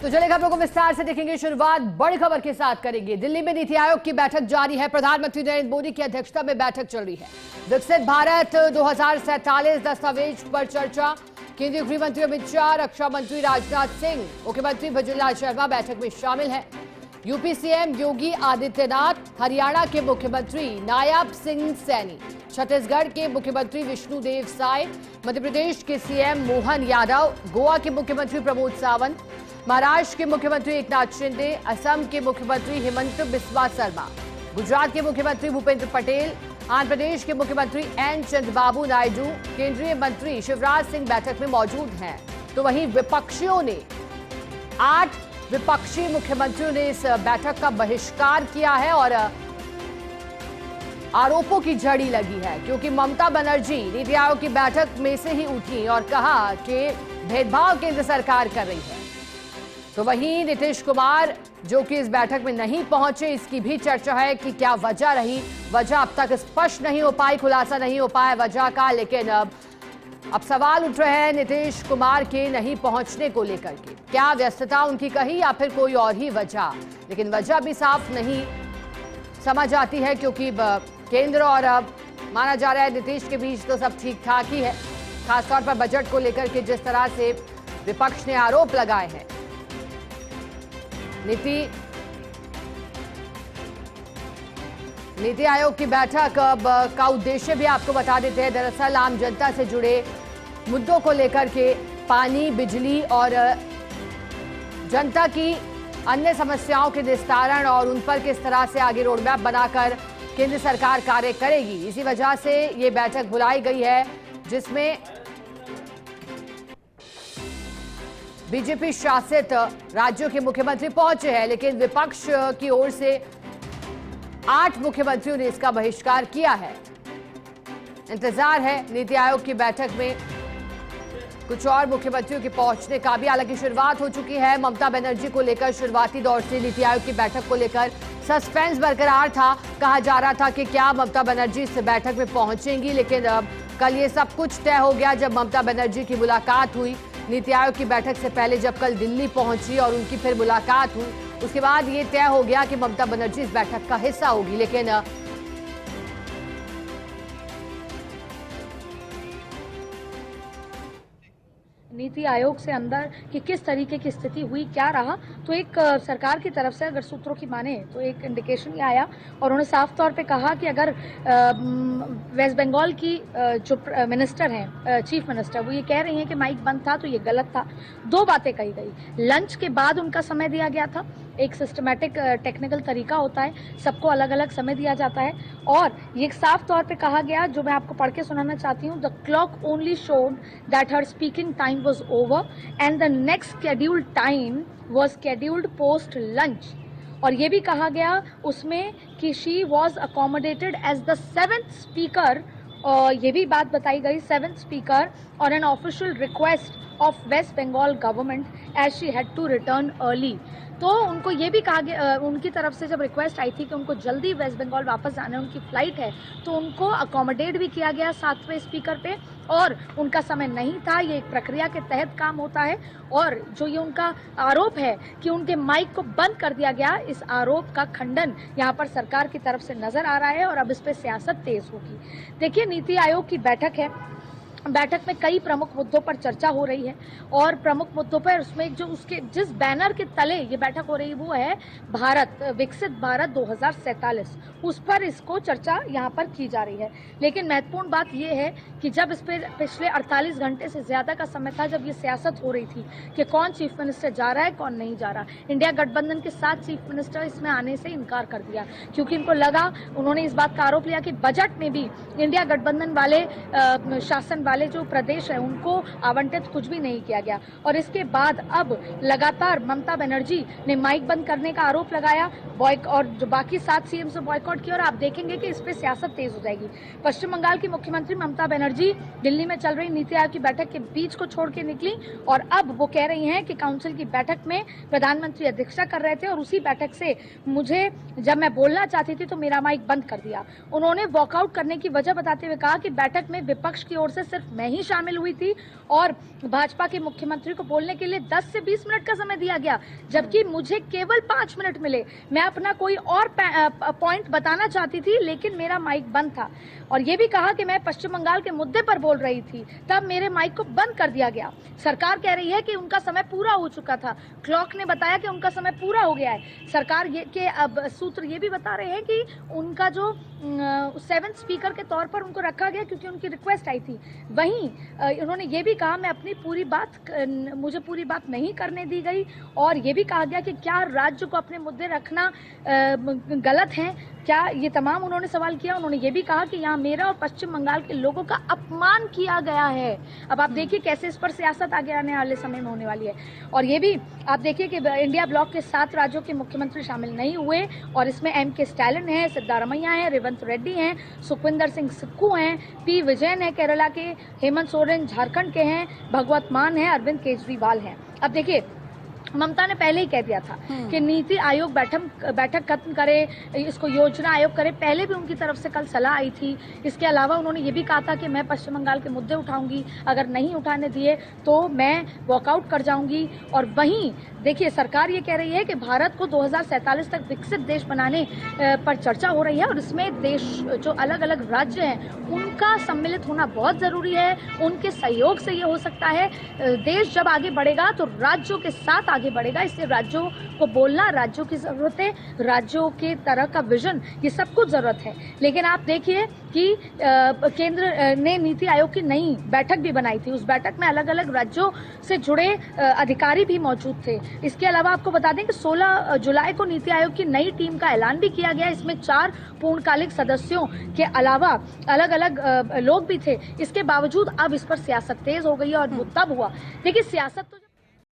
तो चलिए खबरों को विस्तार से देखेंगे। शुरुआत बड़ी खबर के साथ करेंगे। दिल्ली में नीति आयोग की बैठक जारी है। प्रधानमंत्री नरेंद्र मोदी की अध्यक्षता में बैठक चल रही है। विकसित भारत 2047 दस्तावेज पर चर्चा। केंद्रीय गृह मंत्री अमित शाह, रक्षा मंत्री राजनाथ सिंह, मुख्यमंत्री भजनलाल शर्मा बैठक में शामिल है। यूपी सीएम योगी आदित्यनाथ, हरियाणा के मुख्यमंत्री नायब सिंह सैनी, छत्तीसगढ़ के मुख्यमंत्री विष्णुदेव साय, मध्य प्रदेश के सीएम मोहन यादव, गोवा के मुख्यमंत्री प्रमोद सावंत, महाराष्ट्र के मुख्यमंत्री एकनाथ शिंदे, असम के मुख्यमंत्री हिमंत बिस्वा शर्मा, गुजरात के मुख्यमंत्री भूपेंद्र पटेल, आंध्र प्रदेश के मुख्यमंत्री एन चंद्रबाबू नायडू, केंद्रीय मंत्री शिवराज सिंह बैठक में मौजूद हैं। तो वहीं विपक्षियों ने 8 विपक्षी मुख्यमंत्रियों ने इस बैठक का बहिष्कार किया है और आरोपों की झड़ी लगी है, क्योंकि ममता बनर्जी नीति आयोग की बैठक में से ही उठी और कहा कि भेदभाव केंद्र सरकार कर रही है। तो वहीं नीतीश कुमार जो कि इस बैठक में नहीं पहुंचे, इसकी भी चर्चा है कि क्या वजह रही। वजह अब तक स्पष्ट नहीं हो पाई, खुलासा नहीं हो पाया वजह का, लेकिन अब सवाल उठ रहे हैं नीतीश कुमार के नहीं पहुंचने को लेकर के। क्या व्यस्तता उनकी कही या फिर कोई और ही वजह, लेकिन वजह भी साफ नहीं समझ आती है, क्योंकि केंद्र और माना जा रहा है नीतीश के बीच तो सब ठीक ठाक ही है। खासतौर पर बजट को लेकर के जिस तरह से विपक्ष ने आरोप लगाए हैं। नीति आयोग की बैठक का उद्देश्य भी आपको बता देते हैं। दरअसल आम जनता से जुड़े मुद्दों को लेकर के, पानी, बिजली और जनता की अन्य समस्याओं के निस्तारण और उन पर किस तरह से आगे रोडमैप बनाकर केंद्र सरकार कार्य करेगी, इसी वजह से ये बैठक बुलाई गई है, जिसमें बीजेपी शासित राज्यों के मुख्यमंत्री पहुंचे हैं। लेकिन विपक्ष की ओर से 8 मुख्यमंत्रियों ने इसका बहिष्कार किया है। इंतजार है नीति आयोग की बैठक में कुछ और मुख्यमंत्रियों के पहुंचने का भी। हालांकि शुरुआत हो चुकी है ममता बनर्जी को लेकर। शुरुआती दौर से नीति आयोग की बैठक को लेकर सस्पेंस बरकरार था। कहा जा रहा था कि क्या ममता बनर्जी इस बैठक में पहुंचेंगी, लेकिन अब कल ये सब कुछ तय हो गया जब ममता बनर्जी की मुलाकात हुई। नीति आयोग की बैठक से पहले जब कल दिल्ली पहुंची और उनकी फिर मुलाकात हुई, उसके बाद ये तय हो गया कि ममता बनर्जी इस बैठक का हिस्सा होगी। लेकिन नीति आयोग से अंदर कि किस तरीके की स्थिति हुई, क्या रहा, तो एक सरकार की तरफ से अगर सूत्रों की माने तो एक इंडिकेशन ये आया और उन्होंने साफ तौर पे कहा कि अगर वेस्ट बंगाल की जो मिनिस्टर हैं, चीफ मिनिस्टर, वो ये कह रही हैं कि माइक बंद था, तो ये गलत था। 2 बातें कही गई। लंच के बाद उनका समय दिया गया था, एक सिस्टमैटिक टेक्निकल तरीका होता है, सबको अलग अलग समय दिया जाता है, और ये साफ तौर पे कहा गया, जो मैं आपको पढ़ के सुनाना चाहती हूँ, the clock only showed that her speaking time was over and the next scheduled time was scheduled post lunch। और ये भी कहा गया उसमें कि she was accommodated as the 7th speaker, और ये भी बात बताई गई 7th speaker on an official request of West Bengal government as she had to return early। तो उनको ये भी कहा गया, उनकी तरफ से जब रिक्वेस्ट आई थी कि उनको जल्दी वेस्ट बंगाल वापस जाना है, उनकी फ्लाइट है, तो उनको अकोमोडेट भी किया गया 7वें स्पीकर पे, और उनका समय नहीं था। ये एक प्रक्रिया के तहत काम होता है। और जो ये उनका आरोप है कि उनके माइक को बंद कर दिया गया, इस आरोप का खंडन यहाँ पर सरकार की तरफ से नजर आ रहा है और अब इस पर सियासत तेज होगी। देखिए, नीति आयोग की बैठक है, बैठक में कई प्रमुख मुद्दों पर चर्चा हो रही है और प्रमुख मुद्दों पर उसमें जो उसके जिस बैनर के तले ये बैठक हो रही है वो है भारत, विकसित भारत 2047, उस पर इसको चर्चा यहाँ पर की जा रही है। लेकिन महत्वपूर्ण बात ये है कि जब इस पर पिछले 48 घंटे से ज्यादा का समय था, जब ये सियासत हो रही थी कि कौन चीफ मिनिस्टर जा रहा है, कौन नहीं जा रहा, इंडिया गठबंधन के 7 चीफ मिनिस्टर इसमें आने से इनकार कर दिया, क्योंकि इनको लगा, उन्होंने इस बात का आरोप लिया कि बजट में भी इंडिया गठबंधन वाले शासन वाले जो प्रदेश है उनको आवंटित कुछ भी नहीं किया गया। और इसके बाद अब लगातार ममता बनर्जी ने माइक बंद करने का आरोप लगाया, और जो बाकी 7 सीएम से बॉयकॉट किया, और आप देखेंगे कि इस पे सियासत तेज हो जाएगी। पश्चिम बंगाल की मुख्यमंत्री ममता बनर्जी दिल्ली में चल रही नीति आयोग की बैठक के बीच को छोड़ के निकली और अब वो कह रही हैं कि काउंसिल की बैठक में प्रधानमंत्री अध्यक्षता कर रहे थे और उसी बैठक से मुझे जब मैं बोलना चाहती थी तो मेरा माइक बंद कर दिया। उन्होंने वॉकआउट करने की वजह बताते हुए कहा कि बैठक में विपक्ष की ओर से सिर्फ सिर्फ मैं ही शामिल हुई थी और भाजपा के मुख्यमंत्री को बोलने के लिए 10 से 20 मिनट का समय दिया गया, जबकि मुझे केवल 5 मिनट मिले। मैं अपना कोई और पॉइंट बताना चाहती थी, लेकिन मेरा माइक बंद था। और ये भी कहा कि मैं पश्चिम बंगाल के मुद्दे पर बोल रही थी, तब मेरे माइक को बंद कर दिया गया। सरकार कह रही है कि उनका समय पूरा हो चुका था, क्लॉक ने बताया कि उनका समय पूरा हो गया है। सरकार ये के अब सूत्र ये भी बता रहे हैं कि उनका जो 7th स्पीकर के तौर पर उनको रखा गया क्योंकि उनकी रिक्वेस्ट आई थी। वहीं उन्होंने ये भी कहा मैं अपनी मुझे पूरी बात नहीं करने दी गई, और ये भी कहा गया कि क्या राज्य को अपने मुद्दे रखना गलत है, क्या, ये तमाम उन्होंने सवाल किया। उन्होंने ये भी कहा कि यहाँ मेरा और पश्चिम बंगाल के लोगों का अपमान किया गया है। अब आप देखिए कैसे इस पर सियासत आगे आने वाले समय में होने वाली है। और ये भी आप देखिए कि इंडिया ब्लॉक के 7 राज्यों के मुख्यमंत्री शामिल नहीं हुए, और इसमें M.K. स्टालिन है, सिद्धारमैया है, रेवंत रेड्डी हैं, सुखविंदर सिंह सुक्खू हैं, P. विजयन है केरला के, हेमंत सोरेन झारखंड के हैं, भगवत मान है, अरविंद केजरीवाल हैं। अब देखिए ममता ने पहले ही कह दिया था कि नीति आयोग बैठक खत्म करे, इसको योजना आयोग करे। पहले भी उनकी तरफ से कल सलाह आई थी। इसके अलावा उन्होंने ये भी कहा था कि मैं पश्चिम बंगाल के मुद्दे उठाऊंगी, अगर नहीं उठाने दिए तो मैं वॉकआउट कर जाऊंगी। और वहीं देखिए सरकार ये कह रही है कि भारत को 2047 तक विकसित देश बनाने पर चर्चा हो रही है, और इसमें देश जो अलग अलग राज्य हैं उनका सम्मिलित होना बहुत ज़रूरी है। उनके सहयोग से ये हो सकता है। देश जब आगे बढ़ेगा तो राज्यों के साथ आगे बढ़ेगा, इसलिए राज्यों को बोलना, राज्यों की ज़रूरत है, राज्यों के तरह का विजन, ये सब कुछ ज़रूरत है। लेकिन आप देखिए कि केंद्र ने नीति आयोग की नई बैठक भी बनाई थी। उस बैठक में अलग अलग राज्यों से जुड़े अधिकारी भी मौजूद थे। इसके अलावा आपको बता दें कि 16 जुलाई को नीति आयोग की नई टीम का ऐलान भी किया गया। इसमें 4 पूर्णकालिक सदस्यों के अलावा अलग अलग लोग भी थे। इसके बावजूद अब इस पर सियासत तेज हो गई है, और वो तब हुआ। देखिए सियासत तो